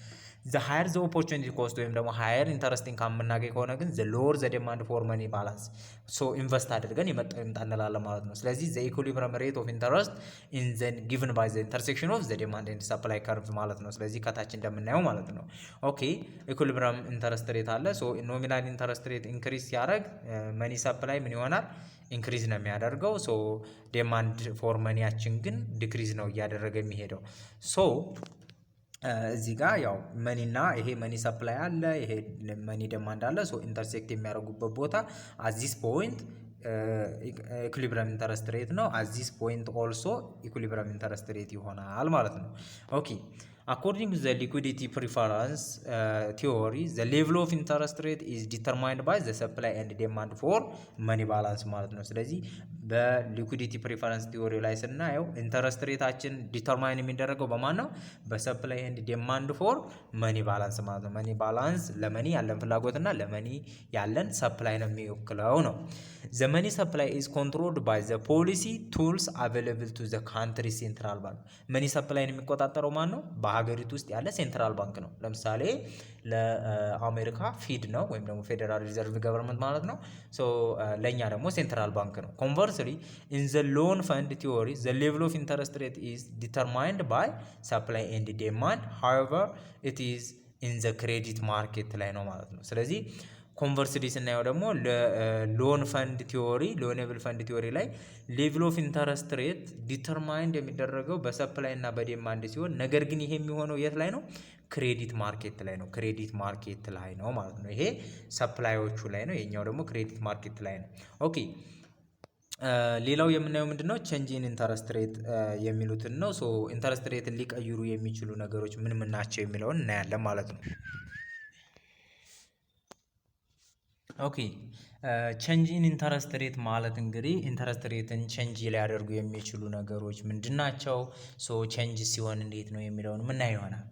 Speaker 1: ዘ ሃየር ዘ ኦፖርቹኒቲ ኮስት ወይም ደግሞ ሃየር ኢንተረስት ኢንካም የምናገኝ ከሆነ ግን ዘ ሎወር ዘ ዲማንድ ፎር መኒ ባላንስ። ሶ ኢንቨስት አድርገን የመጣው ይምጣ እንላለን ማለት ነው። ስለዚህ ዘ ኢኩሊብረም ሬት ኦፍ ኢንተረስት ኢን ዘ ጊቭን ባይ ዘ ኢንተርሴክሽን ኦፍ ዘ ዲማንድ ኤንድ ሰፕላይ ከርቭ ማለት ነው። ስለዚህ ከታች እንደምናየው ማለት ነው። ኦኬ ኢኩሊብረም ኢንተረስት ሬት አለ። ሶ ኖሚናል ኢንተረስት ሬት ኢንክሪዝ ሲያደርግ መኒ ሰፕላይ ምን ይሆናል? ኢንክሪዝ ነው የሚያደርገው። ሶ ዲማንድ ፎር መኒያችን ግን ዲክሪዝ ነው እያደረገ የሚሄደው። ሶ እዚህ ጋር ያው መኒና ይሄ መኒ ሰፕላይ አለ፣ ይሄ መኒ ዲማንድ አለ። ሶ ኢንተርሴክት የሚያደርጉበት ቦታ አዚስ ፖይንት ኢኩሊብረም ኢንተረስት ሬት ነው። አዚስ ፖይንት ኦልሶ ኢኩሊብረም ኢንተረስት ሬት ይሆናል ማለት ነው። ኦኬ according to the liquidity preference theory the level of interest rate is determined by the supply and demand for money balance ማለት ነው። ስለዚህ በሊኩዲቲ ፕሪፈረንስ ቲዮሪ ላይ ስናየው ኢንተረስት ሬታችን ዲተርማይን የሚደረገው በማን ነው? በሰፕላይ ኤንድ ዲማንድ ፎር መኒ ባላንስ ማለት ነው። መኒ ባላንስ ለመኒ ያለን ፍላጎትና ለመኒ ያለን ሰፕላይ ነው የሚወክለው ነው። ዘ መኒ ሰፕላይ ኢዝ ኮንትሮልድ ባይ ዘ ፖሊሲ ቱልስ አቬይላብል ቱ ዘ ካንትሪ ሴንትራል ባንክ። መኒ ሰፕላይን የሚቆጣጠረው ማን ነው? በሀገሪቱ ውስጥ ያለ ሴንትራል ባንክ ነው። ለምሳሌ ለአሜሪካ ፊድ ነው ወይም ደግሞ ፌዴራል ሪዘርቭ ገቨርንመንት ማለት ነው። ሶ ለእኛ ደግሞ ሴንትራል ባንክ ነው። ኮንቨርስሊ ኢን ዘ ሎን ፈንድ ቲዮሪ ዘ ሌቭል ኦፍ ኢንተረስት ሬት ኢዝ ዲተርማይንድ ባይ ሰፕላይ ኤንድ ዲማንድ ሃዌቨር ኢት ኢዝ ኢን ዘ ክሬዲት ማርኬት ላይ ነው ማለት ነው። ስለዚህ ኮንቨርስሊ ስናየው ደግሞ ሎን ፈንድ ቲዮሪ ሎኔብል ፈንድ ቲዮሪ ላይ ሌቭል ኦፍ ኢንተረስት ሬት ዲተርማይንድ የሚደረገው በሰፕላይ እና በዲማንድ ሲሆን፣ ነገር ግን ይሄ የሚሆነው የት ላይ ነው? ክሬዲት ማርኬት ላይ ነው። ክሬዲት ማርኬት ላይ ነው ማለት ነው። ይሄ ሰፕላዮቹ ላይ ነው፣ የኛው ደግሞ ክሬዲት ማርኬት ላይ ነው። ኦኬ ሌላው የምናየው ምንድነው? ቼንጅ ኢን ኢንተረስት ሬት የሚሉትን ነው። ሶ ኢንተረስት ሬትን ሊቀይሩ የሚችሉ ነገሮች ምን ምን ናቸው የሚለውን እናያለን ማለት ነው። ኦኬ ቼንጅ ኢን ኢንተረስት ሬት ማለት እንግዲህ ኢንተረስት ሬትን ቼንጅ ሊያደርጉ የሚችሉ ነገሮች ምንድናቸው? ሶ ቼንጅ ሲሆን እንዴት ነው የሚለውን ምናይ ይሆናል።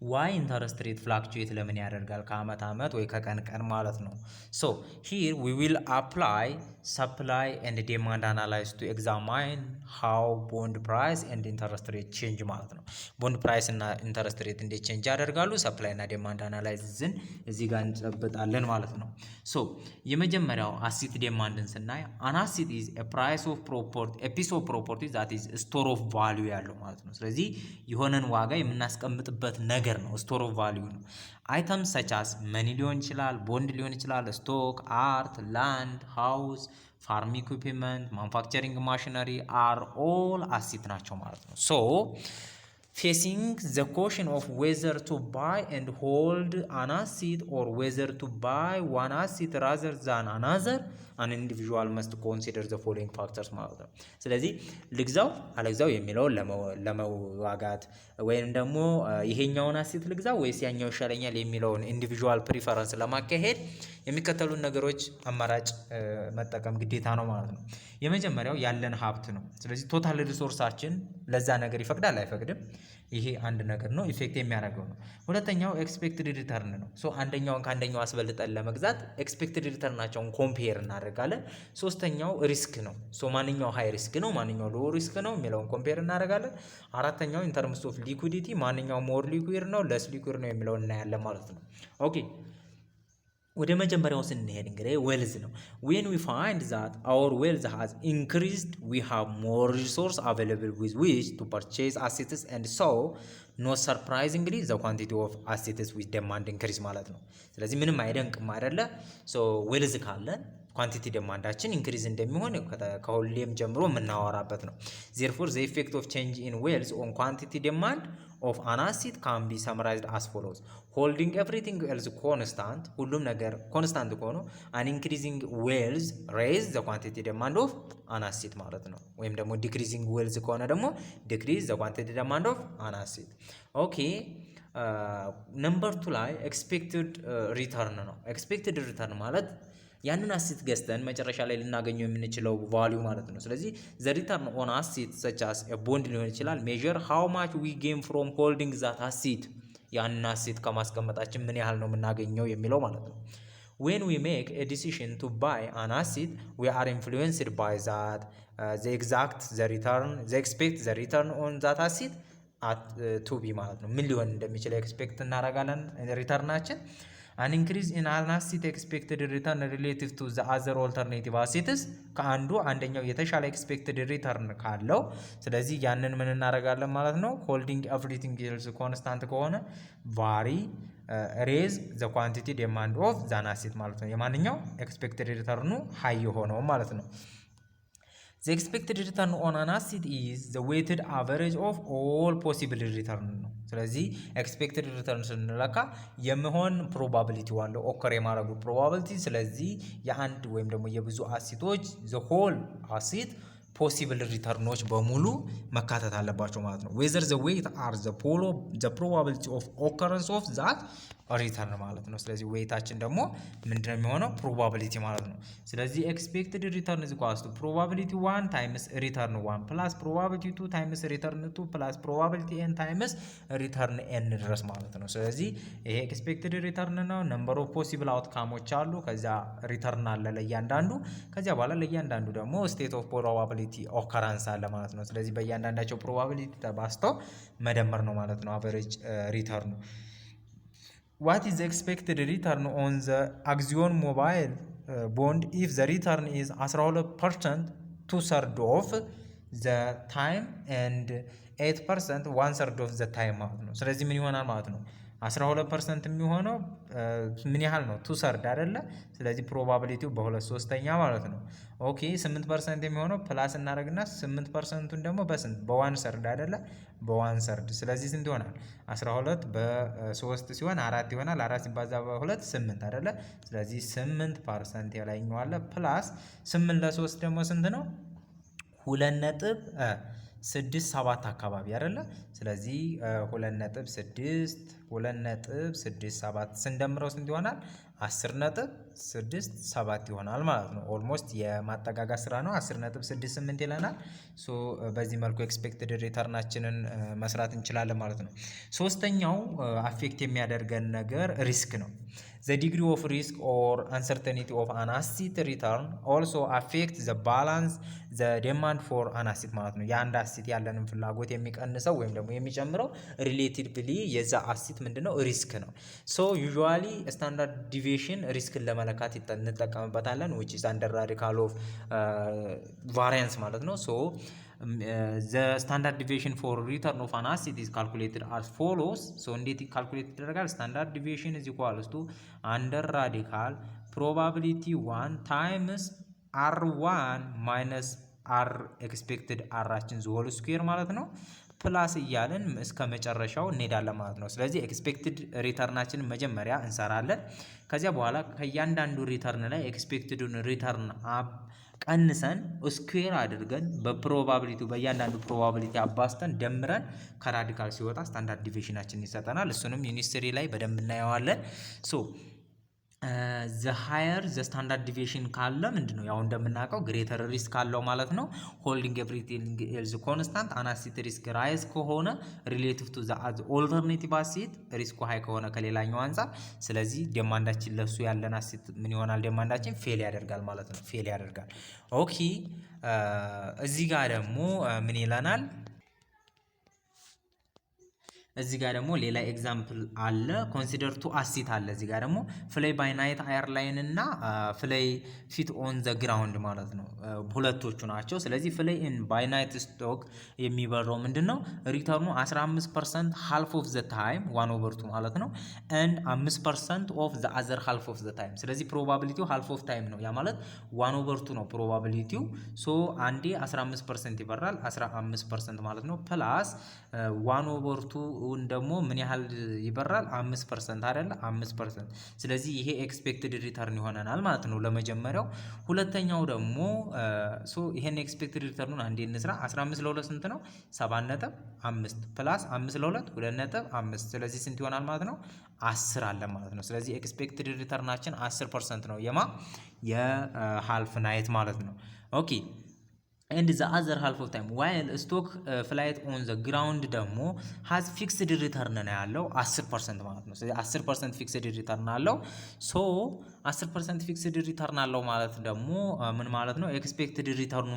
Speaker 1: ዋይ ኢንተረስት ሬት ፍላክቹዌት ለምን ያደርጋል? ከአመት አመት ወይ ከቀን ቀን ማለት ነው። ሶ ሂር ዊ ዊል አፕላይ ሰፕላይ ኤንድ ዲማንድ አናላይዝ ቱ ኤግዛማይን ሃው ቦንድ ፕራይስ ኤንድ ኢንተረስት ሬት ቼንጅ ማለት ነው። ቦንድ ፕራይስ እና ኢንተረስት ሬት እንዴት ቼንጅ ያደርጋሉ? ሰፕላይ እና ዲማንድ አናላይዝን እዚህ ጋር እንጨብጣለን ማለት ነው። ሶ የመጀመሪያው አሲት ዲማንድን ስናይ አን አሲት ኢዝ ኤ ፕራይስ ኦፍ ፕሮፐርቲ ኤ ፒስ ኦፍ ፕሮፐርቲ ዛት ኢዝ ስቶር ኦፍ ቫልዩ ያለው ማለት ነው። ስለዚህ የሆነን ዋጋ የምናስቀምጥበት ነገር ነው፣ ስቶር ኦፍ ቫልዩ ነው። አይተምስ ሰቻስ መኒ ሊሆን ይችላል፣ ቦንድ ሊሆን ይችላል፣ ስቶክ፣ አርት፣ ላንድ፣ ሃውስ፣ ፋርም ኢኩዊፕመንት፣ ማኑፋክቸሪንግ ማሽነሪ አር ኦል አሲት ናቸው ማለት ነው። ሶ facing the question of whether to buy and hold an asset or whether to buy one asset rather than another, an individual must consider the following factors ማለት ነው። ስለዚህ ልግዛው አልግዛው የሚለውን ለመዋጋት ወይም ደግሞ ይሄኛውን አሴት ልግዛው ወይስ ያኛው ይሻለኛል የሚለውን ኢንዲቪጁዋል ፕሪፈረንስ ለማካሄድ የሚከተሉን ነገሮች አማራጭ መጠቀም ግዴታ ነው ማለት ነው። የመጀመሪያው ያለን ሀብት ነው። ስለዚህ ቶታል ሪሶርሳችን ለዛ ነገር ይፈቅዳል አይፈቅድም፣ ይሄ አንድ ነገር ነው ኢፌክት የሚያደርገው ነው። ሁለተኛው ኤክስፔክትድ ሪተርን ነው። ሶ አንደኛውን ከአንደኛው አስበልጠን ለመግዛት ኤክስፔክትድ ሪተርናቸውን ኮምፔር እናደርጋለን። ሶስተኛው ሪስክ ነው። ሶ ማንኛው ሃይ ሪስክ ነው ማንኛው ሎ ሪስክ ነው የሚለውን ኮምፔር እናደርጋለን። አራተኛው ኢን ተርምስ ኦፍ ሊኩዊዲቲ ማንኛው ሞር ሊኩዊድ ነው ለስ ሊኩዊድ ነው የሚለውን እናያለን ማለት ነው። ኦኬ ወደ መጀመሪያው ስንሄድ እንግዲህ ዌልዝ ነው። when we find that our wealth has increased we have more resource available with which to purchase assets and so not surprisingly the quantity of assets with demand increase ማለት ነው። ስለዚህ ምንም አይደንቅም አይደለ? ሶ ዌልዝ ካለን ኳንቲቲ ደማንዳችን ኢንክሪዝ እንደሚሆን ከሁሌም ጀምሮ የምናወራበት ነው። therefore the effect of change in wealth on quantity demand of an asset can be summarized as follows: holding everything else constant ሁሉም ነገር ኮንስታንት ከሆነ an increasing wealth raise the quantity demand of an asset ማለት ነው። ወይም ደግሞ decreasing wealth ከሆነ ደግሞ decrease the quantity demand of an asset። ኦኬ ነምበር 2 ላይ ኤክስፔክትድ ሪተርን ነው። ኤክስፔክትድ ሪተርን ማለት ያንን አሴት ገዝተን መጨረሻ ላይ ልናገኘው የምንችለው ቫልዩ ማለት ነው። ስለዚህ ዘ ሪተርን ኦን አሴት ሰች አስ ቦንድ ሊሆን ይችላል ሜዥር ሃው ማች ዊ ጌን ፍሮም ሆልዲንግ ዛት አሴት ያንን አሴት ከማስቀመጣችን ምን ያህል ነው የምናገኘው የሚለው ማለት ነው። when we make a decision to buy an asset we are influenced by that the expect the return on that asset at to be ማለት ነው። ምን ሊሆን እንደሚችል ኤክስፔክት እናደርጋለን ሪተርናችን an increase in an asset expected return relative to the other alternative assets ከአንዱ አንደኛው የተሻለ expected return ካለው ስለዚህ ያንን ምን እናደርጋለን ማለት ነው። holding everything else constant ከሆነ vary raise the quantity demand of the asset ማለት ነው። የማንኛው expected return high የሆነው ማለት ነው። the expected return on an asset is the weighted average of all possible return ነው። ስለዚህ ኤክስፔክትድ ሪተርን ስንለካ የሚሆን ፕሮባቢሊቲ ዋለው ኦከር የማድረጉ ፕሮባቢሊቲ ስለዚህ የአንድ ወይም ደግሞ የብዙ አሴቶች ዘ ሆል አሴት ፖሲብል ሪተርኖች በሙሉ መካተት አለባቸው ማለት ነው። ዌዘር ዘ ዌይት አር ዘ ፕሮባቢሊቲ ኦፍ ኦከረንስ ኦፍ ዛት ሪተርን ማለት ነው። ስለዚህ ዌይታችን ደግሞ ምንድነው የሚሆነው ፕሮባቢሊቲ ማለት ነው። ስለዚህ ኤክስፔክትድ ሪተርን ኢዝ ኢኳልስ ቱ ፕሮባቢሊቲ 1 ታይምስ ሪተርን 1 ፕላስ ፕሮባቢሊቲ 2 ታይምስ ሪተርን 2 ፕላስ ፕሮባቢሊቲ n ታይምስ ሪተርን n ድረስ ማለት ነው። ስለዚህ ይሄ ኤክስፔክትድ ሪተርን ነው። ነምበር ኦፍ ፖሲብል አውትካሞች አሉ። ከዛ ሪተርን አለ ለእያንዳንዱ። ከዚያ በኋላ ለእያንዳንዱ ደግሞ ስቴት ኦፍ ፕሮባቢሊቲ ኦከራንስ አለ ማለት ነው። ስለዚህ በእያንዳንዳቸው ፕሮባቢሊቲ ተባዝተው መደመር ነው ማለት ነው አቨሬጅ ሪተርኑ። what is the expected return on the Axiom mobile bond if the return is 12% 2/3 of the time and 8% 1/3 of the time ማለት ነው። ስለዚህ ምን ይሆናል ማለት ነው 12% የሚሆነው ምን ያህል ነው 2/3 አይደለ? ስለዚህ ፕሮባቢሊቲው በ2/3 ማለት ነው። ኦኬ 8% የሚሆነው ፕላስ እናደርግና 8%ን ደግሞ በስንት በ1/3 አይደለ? በ1/3 ስለዚህ ስንት ይሆናል 12 በ3 ሲሆን 4 ይሆናል። 4 ሲባዛ በ2 8 አይደለ? ስለዚህ 8% የላይኛው አለ ፕላስ 8 ለ3 ደግሞ ስንት ነው 2.67 አካባቢ አይደለ? ስለዚህ 2.67 ስንደምረው ስንት ይሆናል 10.67 ይሆናል ማለት ነው። ኦልሞስት የማጠጋጋት ስራ ነው። 10.68 ይለናል። ሶ በዚህ መልኩ ኤክስፔክትድ ሪተርናችንን መስራት እንችላለን ማለት ነው። ሶስተኛው አፌክት የሚያደርገን ነገር ሪስክ ነው። the degree of risk or uncertainty of an asset return also affect the balance the demand for an asset ማለት ነው። የአንድ አሴት ያለንን ፍላጎት የሚቀንሰው ወይም ደግሞ የሚጨምረው ሪሌቲቭሊ የዛ አሴት ምንድነው ሪስክ ነው። ሶ ዩዥዋሊ ስታንዳርድ ዲቪዬሽን ሪስክን ለመለካት እንጠቀምበታለን which is under radical of variance ማለት ነው። ሶ the standard deviation for return of an asset is calculated as follows. so እንዴት ካልኩሌት ይደረጋል? standard deviation is equals to under radical probability 1 times r1 minus r expected r ችን the whole square ማለት ነው ፕላስ እያልን እስከ መጨረሻው እንሄዳለን ማለት ነው። ስለዚህ ኤክስፔክትድ ሪተርናችንን መጀመሪያ እንሰራለን። ከዚያ በኋላ ከእያንዳንዱ ሪተርን ላይ ኤክስፔክትዱን ሪተርን ቀንሰን ስኩዌር አድርገን በፕሮባቢሊቲው በእያንዳንዱ ፕሮባቢሊቲ አባስተን ደምረን ከራዲካል ሲወጣ ስታንዳርድ ዲቪዬሽናችን ይሰጠናል። እሱንም ዩኒቨርሲቲ ላይ በደንብ እናየዋለን። ሶ ዘ ሃየር ዘ ስታንዳርድ ዲቪዬሽን ካለ ምንድነው ያው እንደምናውቀው ግሬተር ሪስክ ካለው ማለት ነው። ሆልዲንግ ኤቭሪቲንግ ኤልዝ ኮንስታንት አናሲት ሪስክ ራይዝ ከሆነ ሪሌቲቭ ቱ ዘ ኦልተርኔቲቭ አሴት ሪስኩ ሃይ ከሆነ ከሌላኛው አንፃር፣ ስለዚህ ዴማንዳችን ለሱ ያለን አሴት ምን ይሆናል? ዴማንዳችን ፌል ያደርጋል ማለት ነው። ፌል ያደርጋል። ኦኬ እዚህ ጋር ደግሞ ምን ይለናል? እዚህ ጋር ደግሞ ሌላ ኤግዛምፕል አለ። ኮንሲደር ቱ አሲት አለ። እዚህ ጋር ደግሞ ፍላይ ባይ ናይት አየርላይን እና ፍላይ ፊት ኦን ዘ ግራውንድ ማለት ነው። ሁለቶቹ ናቸው። ስለዚህ ፍላይ ኢን ባይ ናይት ስቶክ የሚበረው ምንድነው? ሪተርኑ 15% ሃልፍ ኦፍ ዘ ታይም 1/2 ማለት ነው። and 5% ኦፍ ዘ አዘር ሃልፍ ኦፍ ዘ ታይም። ስለዚህ ፕሮባቢሊቲው ሃልፍ ኦፍ ታይም ነው። ያ ማለት 1/2 ነው ፕሮባቢሊቲው። ሶ አንዴ 15% ይበራል 15% ማለት ነው። ፕላስ 1/2 ደግሞ ምን ያህል ይበራል? 5% አይደለ? 5%። ስለዚህ ይሄ ኤክስፔክትድ ሪተርን ይሆነናል ማለት ነው ለመጀመሪያው። ሁለተኛው ደግሞ ይሄን ኤክስፔክትድ ሪተርኑን አንዴ እንስራ። 15 ለ2 ስንት ነው? 7.5 ፕላስ 5 ለ2 2.5። ስለዚህ ስንት ይሆናል ማለት ነው? 10 አለ ማለት ነው። ስለዚህ ኤክስፔክትድ ሪተርናችን 10% ነው የሃልፍ ናይት ማለት ነው። ኦኬ and the other half of time while stock flight on the ground ደግሞ has fixed return ነው ያለው 10% ማለት ነው። ስለዚህ 10% fixed return አለው። ሶ 10% fixed return አለው ማለት ደግሞ ምን ማለት ነው? expected return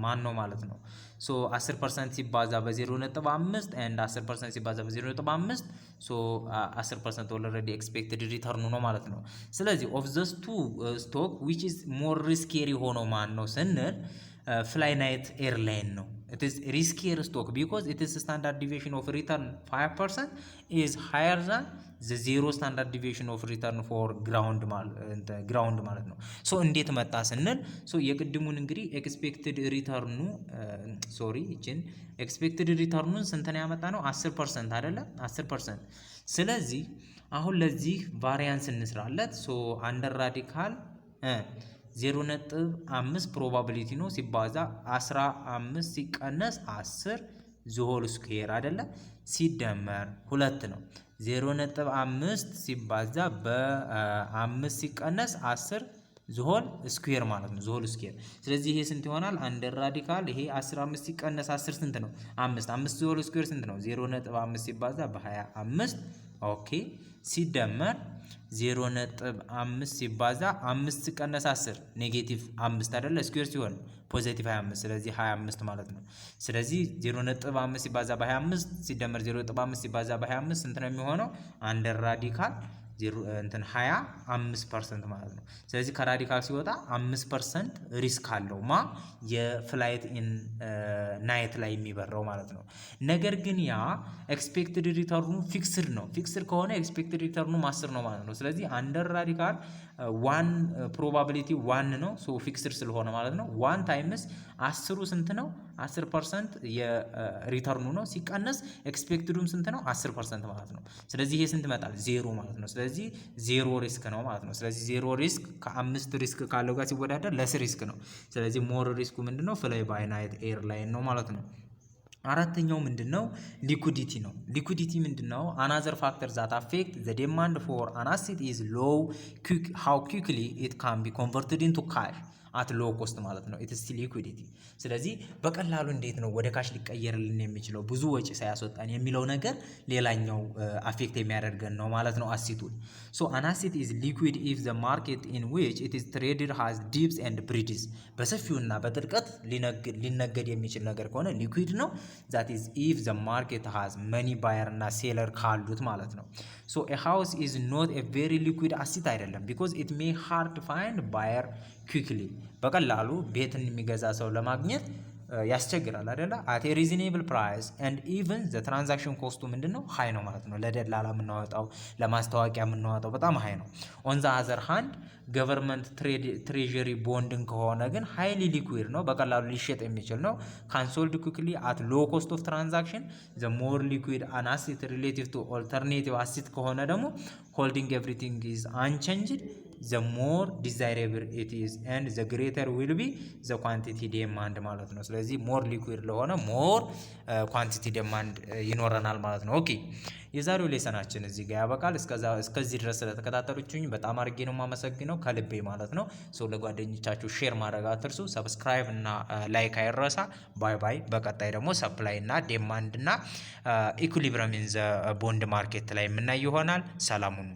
Speaker 1: ማን ነው ማለት ነው። ሶ 10% ሲባዛ በ0.5 and 10% ሲባዛ በ0.5 ሶ 10% already expected return ነው ማለት ነው። ስለዚህ of those two stock which is more risky ሆኖ ማን ነው ስንል ፍላይ ናይት ኤርላይን ነው። it is riskier stock because it is standard deviation of return 5% is higher than the zero standard deviation of return for ground ማለት ነው። ሶ እንዴት መጣ ስንል የቅድሙን እንግዲህ ኤክስፔክትድ ሪተርኑ እቺን ኤክስፔክትድ ሪተርኑን ስንት ነው ያመጣ ነው? 10% አይደለ? 10%። ስለዚህ አሁን ለዚህ ቫሪያንስ እንስራለት። አንደር ራዲካል 0.5 ፕሮባቢሊቲ ነው ሲባዛ 15 ሲቀነስ 10 ዞል ስኩዌር አይደለ? ሲደመር 2 ነው። 0.5 ሲባዛ በ5 ሲቀነስ 10 ዞል ስኩዌር ማለት ነው። ዞል ስኩዌር። ስለዚህ ይሄ ስንት ይሆናል? አንደር ራዲካል ይሄ 15 ሲቀነስ 10 ስንት ነው? 5 ዞል ስኩዌር ስንት ነው? 0.5 ሲባዛ በ25 ኦኬ ሲደመር 0.5 ሲባዛ 5 ሲቀነስ 10 ኔጌቲቭ 5 አይደለ? ስኩዌር ሲሆን ፖዚቲቭ 25 ስለዚህ 25 ማለት ነው። ስለዚህ 0.5 ሲባዛ በ25 ሲደመር 0.5 ሲባዛ በ25 ስንት ነው የሚሆነው? አንደር ራዲካል 25% ማለት ነው። ስለዚህ ከራዲካል ሲወጣ 5% ሪስክ አለው የፍላይት ኢን ናይት ላይ የሚበረው ማለት ነው። ነገር ግን ያ ኤክስፔክትድ ሪተርኑ ፊክስድ ነው። ፊክስድ ከሆነ ኤክስፔክትድ ሪተርኑ 10 ነው ማለት ነው። ስለዚህ አንደር ራዲካል 1 ፕሮባቢሊቲ 1 ነው። ፊክስድ ስለሆነ ማለት ነው። 1 ታይምስ 10ሩ ስንት ነው? 10% የሪተርኑ ነው። ሲቀነስ ኤክስፔክትዱም ስንት ነው? 10% ማለት ነው። ስለዚህ ይሄ ስንት ይመጣል? 0 ማለት ነው። ስለዚህ 0 ሪስክ ነው ማለት ነው። ስለዚህ 0 ሪስክ ከ5 ሪስክ ካለው ጋር ሲወዳደር ለስ ሪስክ ነው። ስለዚህ ሞር ሪስኩ ምንድነው? ፍላይ ባይ ናይት ኤርላይን ነው ማለት ነው። አራተኛው ምንድነው? ሊኩዲቲ ነው። ሊኩዲቲ ምንድነው? አናዘር ፋክተር ዛት አፌክት ዘ ዲማንድ ፎር አን አሴት ኢዝ ሎው ሃው ኩዊክሊ ኢት ካን ቢ ኮንቨርትድ ኢንቱ ካሽ አት ሎ ኮስት ማለት ነው። ኢትስ ሊኩዲቲ። ስለዚህ በቀላሉ እንዴት ነው ወደ ካሽ ሊቀየርልን የሚችለው ብዙ ወጪ ሳያስወጣን የሚለው ነገር ሌላኛው አፌክት የሚያደርገን ነው ማለት ነው አሴቱን። አን አሴት ኢዝ ሊኩዊድ ኢፍ ዘ ማርኬት ኢን ዊች ኢት ኢዝ ትሬድድ ሃዝ ዲፕስ ኤንድ ብሪድስ። በሰፊውና በጥልቀት ሊነገድ የሚችል ነገር ከሆነ ሊኩዊድ ነው። ዛት ኢዝ ኢፍ ዘ ማርኬት ሃዝ መኒ ባየር እና ሴለር ካሉት ማለት ነው። ኤ ሃውስ ኢዝ ኖት ኤ ቬሪ ሊኩዊድ አሴት አይደለም ቢኮዝ ኢት ሜይ ሃርድ ፋይንድ ባየር ኩዊክሊ። በቀላሉ ቤትን የሚገዛ ሰው ለማግኘት ያስቸግራል አይደለ? አት ሪዝኔብል ፕራይስ ኤንድ ኢቨን ዘ ትራንዛክሽን ኮስቱ ምንድነው ሃይ ነው ማለት ነው። ለደላላ የምናወጣው ለማስታወቂያ የምናወጣው በጣም ሃይ ነው። ኦን ዘ አዘር ሃንድ ገቨርንመንት ትሬዠሪ ቦንድን ከሆነ ግን ሃይሊ ሊኩዊድ ነው፣ በቀላሉ ሊሸጥ የሚችል ነው። ካንሶልድ ኩክሊ አት ሎ ኮስት ኦፍ ትራንዛክሽን ዘ ሞር ሊኩዊድ አን አሴት ሪሌቲቭ ቱ ኦልተርኔቲቭ አሴት ከሆነ ደግሞ ሆልዲንግ ኤቭሪቲንግ ኢዝ አንቼንጅድ ዘ ሞር ዲዛይሬብል ኢት ኢዝ ኤንድ ዘ ግሬተር ዊል ቢ ዘ ኳንቲቲ ዴማንድ ማለት ነው። ስለዚህ ሞር ሊኩዊድ ለሆነ ሞር ኳንቲቲ ዴማንድ ይኖረናል ማለት ነው። ኦኬ የዛሬው ሌሰናችን እዚህ ጋር ያበቃል። እስከዚህ ድረስ ስለተከታተሉኝ በጣም አድርጌ ነው የማመሰግነው ከልቤ ማለት ነው። ሰው ለጓደኞቻችሁ ሼር ማድረግ አትርሱ። ሰብስክራይብ እና ላይክ አይረሳ። ባይ ባይ። በቀጣይ ደግሞ ሰፕላይ እና ዴማንድ እና ኢኩሊብረም ኢን ዘ ቦንድ ማርኬት ላይ የምናይ ይሆናል። ሰላሙን